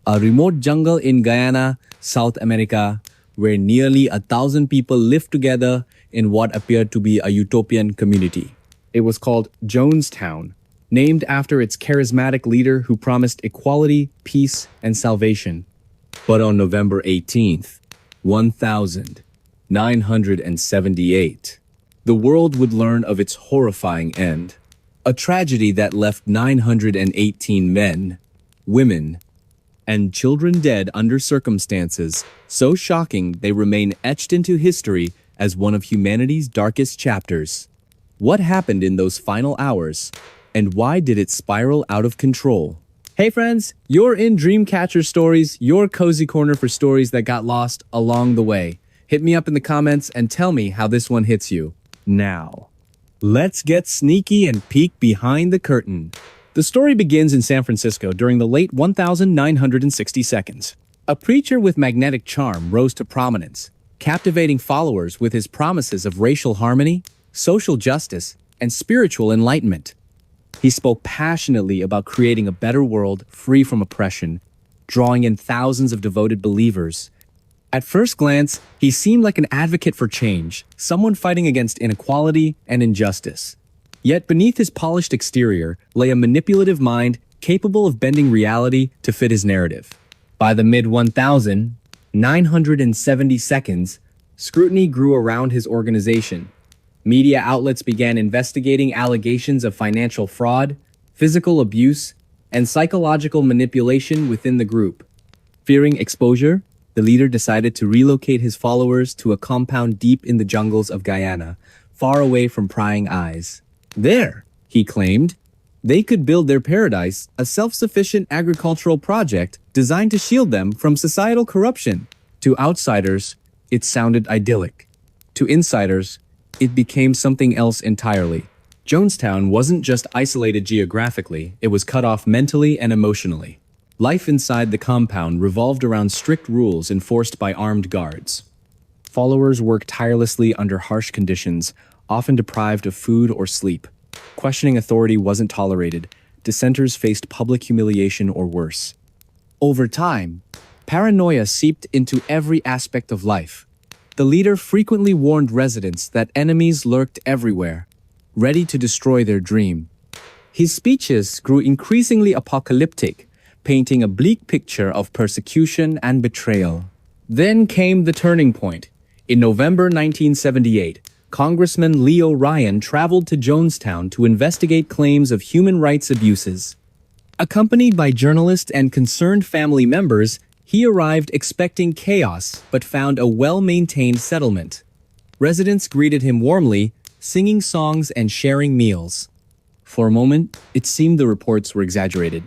a remote jungle in Guyana, South America, where nearly 1,000 people lived together in what appeared to be a utopian community. It was called Jonestown, named after its charismatic leader who promised equality, peace, and salvation. But on November 18th, 1978, the world would learn of its horrifying end. A tragedy that left 918 men, women, and children dead under circumstances so shocking they remain etched into history as one of humanity's darkest chapters. What happened in those final hours, and why did it spiral out of control? Hey friends, you're in Dreamcatcher Stories, your cozy corner for stories that got lost along the way. Hit me up in the comments and tell me how this one hits you. Now, let's get sneaky and peek behind the curtain. The story begins in San Francisco during the late 1960s. A preacher with magnetic charm rose to prominence, captivating followers with his promises of racial harmony, social justice, and spiritual enlightenment. He spoke passionately about creating a better world free from oppression, drawing in thousands of devoted believers. At first glance, he seemed like an advocate for change, someone fighting against inequality and injustice. Yet beneath his polished exterior lay a manipulative mind capable of bending reality to fit his narrative. By the mid-1970s, scrutiny grew around his organization. Media outlets began investigating allegations of financial fraud, physical abuse, and psychological manipulation within the group. Fearing exposure, the leader decided to relocate his followers to a compound deep in the jungles of Guyana, far away from prying eyes. There, he claimed, they could build their paradise, a self-sufficient agricultural project designed to shield them from societal corruption. To outsiders, it sounded idyllic. To insiders, it became something else entirely. Jonestown wasn't just isolated geographically, it was cut off mentally and emotionally. Life inside the compound revolved around strict rules enforced by armed guards. Followers worked tirelessly under harsh conditions, often deprived of food or sleep. Questioning authority wasn't tolerated. Dissenters faced public humiliation or worse. Over time, paranoia seeped into every aspect of life. The leader frequently warned residents that enemies lurked everywhere, ready to destroy their dream. His speeches grew increasingly apocalyptic, painting a bleak picture of persecution and betrayal. Then came the turning point. In November 1978, Congressman Leo Ryan traveled to Jonestown to investigate claims of human rights abuses. Accompanied by journalists and concerned family members, he arrived expecting chaos but found a well-maintained settlement. Residents greeted him warmly, singing songs and sharing meals. For a moment, it seemed the reports were exaggerated.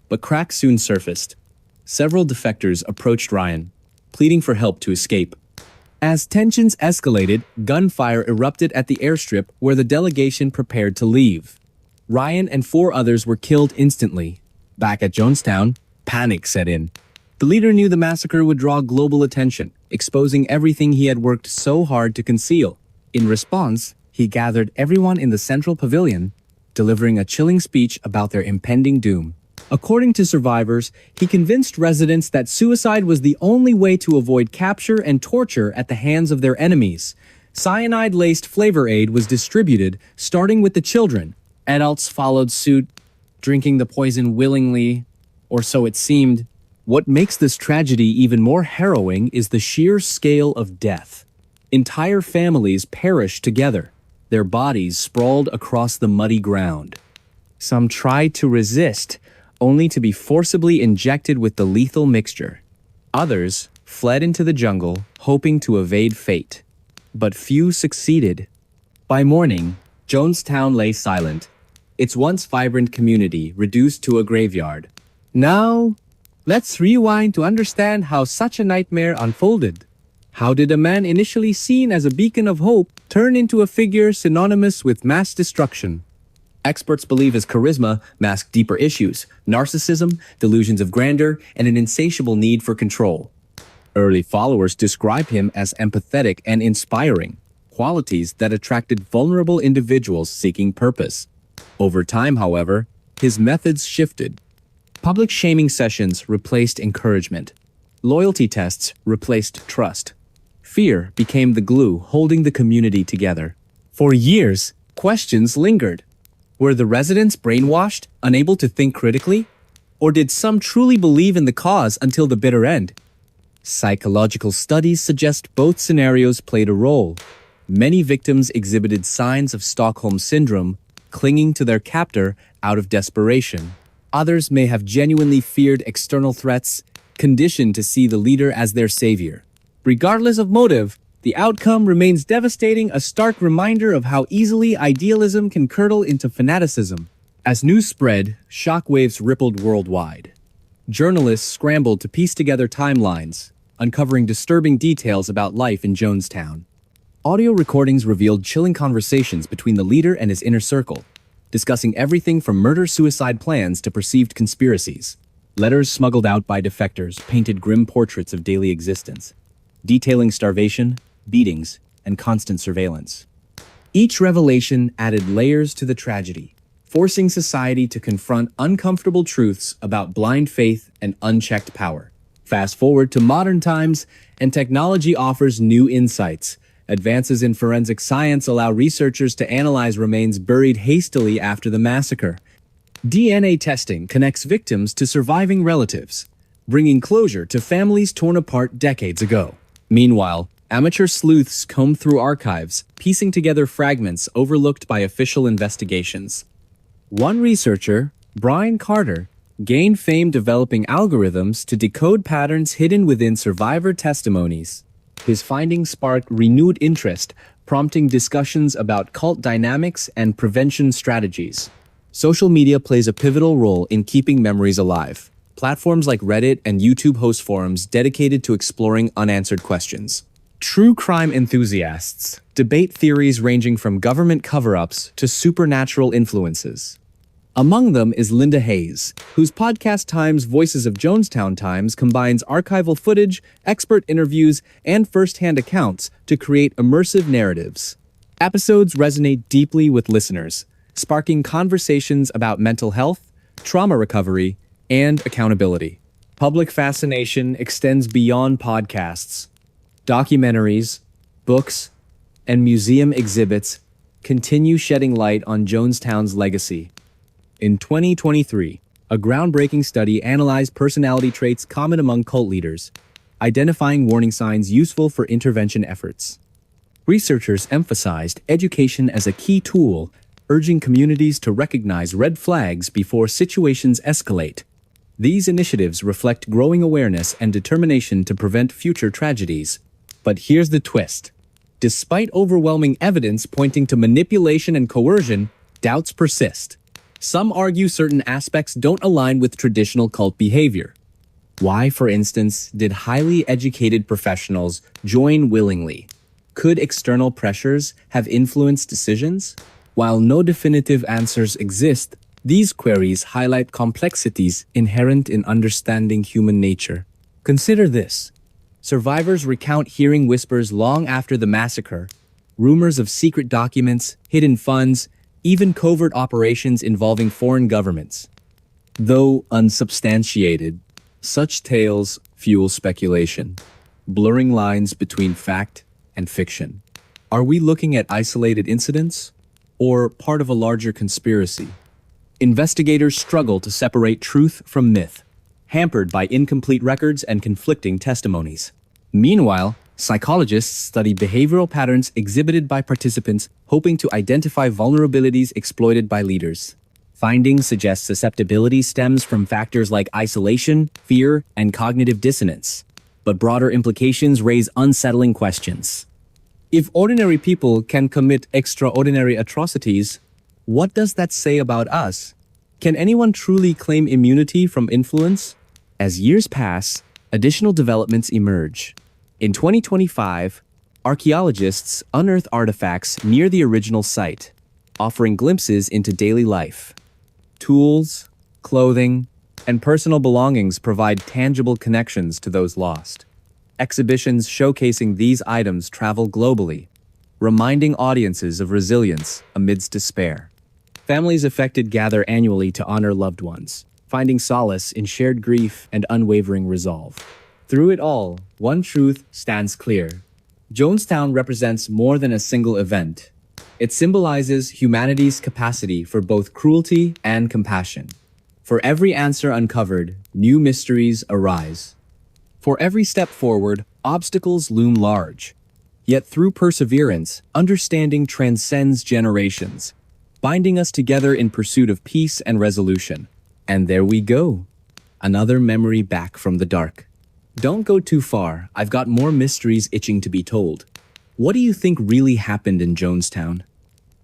But cracks soon surfaced. Several defectors approached Ryan, pleading for help to escape. As tensions escalated, gunfire erupted at the airstrip where the delegation prepared to leave. Ryan and 4 others were killed instantly. Back at Jonestown, panic set in. The leader knew the massacre would draw global attention, exposing everything he had worked so hard to conceal. In response, he gathered everyone in the central pavilion, delivering a chilling speech about their impending doom. According to survivors, he convinced residents that suicide was the only way to avoid capture and torture at the hands of their enemies. Cyanide-laced flavor aid was distributed, starting with the children. Adults followed suit, drinking the poison willingly, or so it seemed. What makes this tragedy even more harrowing is the sheer scale of death. Entire families perished together, their bodies sprawled across the muddy ground. Some tried to resist, only to be forcibly injected with the lethal mixture. Others fled into the jungle, hoping to evade fate. But few succeeded. By morning, Jonestown lay silent, its once vibrant community reduced to a graveyard. Now, let's rewind to understand how such a nightmare unfolded. How did a man initially seen as a beacon of hope turn into a figure synonymous with mass destruction? Experts believe his charisma masked deeper issues: narcissism, delusions of grandeur, and an insatiable need for control. Early followers described him as empathetic and inspiring, qualities that attracted vulnerable individuals seeking purpose. Over time, however, his methods shifted. Public shaming sessions replaced encouragement. Loyalty tests replaced trust. Fear became the glue holding the community together. For years, questions lingered. Were the residents brainwashed, unable to think critically? Or did some truly believe in the cause until the bitter end? Psychological studies suggest both scenarios played a role. Many victims exhibited signs of Stockholm Syndrome, clinging to their captor out of desperation. Others may have genuinely feared external threats, conditioned to see the leader as their savior. Regardless of motive, the outcome remains devastating, a stark reminder of how easily idealism can curdle into fanaticism. As news spread, shockwaves rippled worldwide. Journalists scrambled to piece together timelines, uncovering disturbing details about life in Jonestown. Audio recordings revealed chilling conversations between the leader and his inner circle, discussing everything from murder-suicide plans to perceived conspiracies. Letters smuggled out by defectors painted grim portraits of daily existence, detailing starvation, beatings, and constant surveillance. Each revelation added layers to the tragedy, forcing society to confront uncomfortable truths about blind faith and unchecked power. Fast forward to modern times, and technology offers new insights. Advances in forensic science allow researchers to analyze remains buried hastily after the massacre. DNA testing connects victims to surviving relatives, bringing closure to families torn apart decades ago. Meanwhile, amateur sleuths comb through archives, piecing together fragments overlooked by official investigations. One researcher, Brian Carter, gained fame developing algorithms to decode patterns hidden within survivor testimonies. His findings sparked renewed interest, prompting discussions about cult dynamics and prevention strategies. Social media plays a pivotal role in keeping memories alive. Platforms like Reddit and YouTube host forums dedicated to exploring unanswered questions. True crime enthusiasts debate theories ranging from government cover-ups to supernatural influences. Among them is Linda Hayes, whose podcast Times Voices of Jonestown Times combines archival footage, expert interviews, and first-hand accounts to create immersive narratives. Episodes resonate deeply with listeners, sparking conversations about mental health, trauma recovery, and accountability. Public fascination extends beyond podcasts. Documentaries, books, and museum exhibits continue shedding light on Jonestown's legacy. In 2023, a groundbreaking study analyzed personality traits common among cult leaders, identifying warning signs useful for intervention efforts. Researchers emphasized education as a key tool, urging communities to recognize red flags before situations escalate. These initiatives reflect growing awareness and determination to prevent future tragedies. But here's the twist. Despite overwhelming evidence pointing to manipulation and coercion, doubts persist. Some argue certain aspects don't align with traditional cult behavior. Why, for instance, did highly educated professionals join willingly? Could external pressures have influenced decisions? While no definitive answers exist, these queries highlight complexities inherent in understanding human nature. Consider this. Survivors recount hearing whispers long after the massacre, rumors of secret documents, hidden funds, even covert operations involving foreign governments. Though unsubstantiated, such tales fuel speculation, blurring lines between fact and fiction. Are we looking at isolated incidents or part of a larger conspiracy? Investigators struggle to separate truth from myth, hampered by incomplete records and conflicting testimonies. Meanwhile, psychologists study behavioral patterns exhibited by participants, hoping to identify vulnerabilities exploited by leaders. Findings suggest susceptibility stems from factors like isolation, fear, and cognitive dissonance. But broader implications raise unsettling questions. If ordinary people can commit extraordinary atrocities, what does that say about us? Can anyone truly claim immunity from influence? As years pass, additional developments emerge. In 2025, archaeologists unearth artifacts near the original site, offering glimpses into daily life. Tools, clothing, and personal belongings provide tangible connections to those lost. Exhibitions showcasing these items travel globally, reminding audiences of resilience amidst despair. Families affected gather annually to honor loved ones, finding solace in shared grief and unwavering resolve. Through it all, one truth stands clear. Jonestown represents more than a single event. It symbolizes humanity's capacity for both cruelty and compassion. For every answer uncovered, new mysteries arise. For every step forward, obstacles loom large. Yet through perseverance, understanding transcends generations, binding us together in pursuit of peace and resolution. And there we go. Another memory back from the dark. Don't go too far, I've got more mysteries itching to be told. What do you think really happened in Jonestown?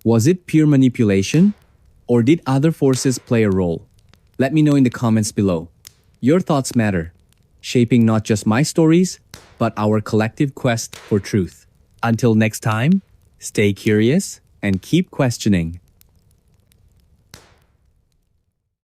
Was it pure manipulation? Or did other forces play a role? Let me know in the comments below. Your thoughts matter, shaping not just my stories, but our collective quest for truth. Until next time, stay curious and keep questioning.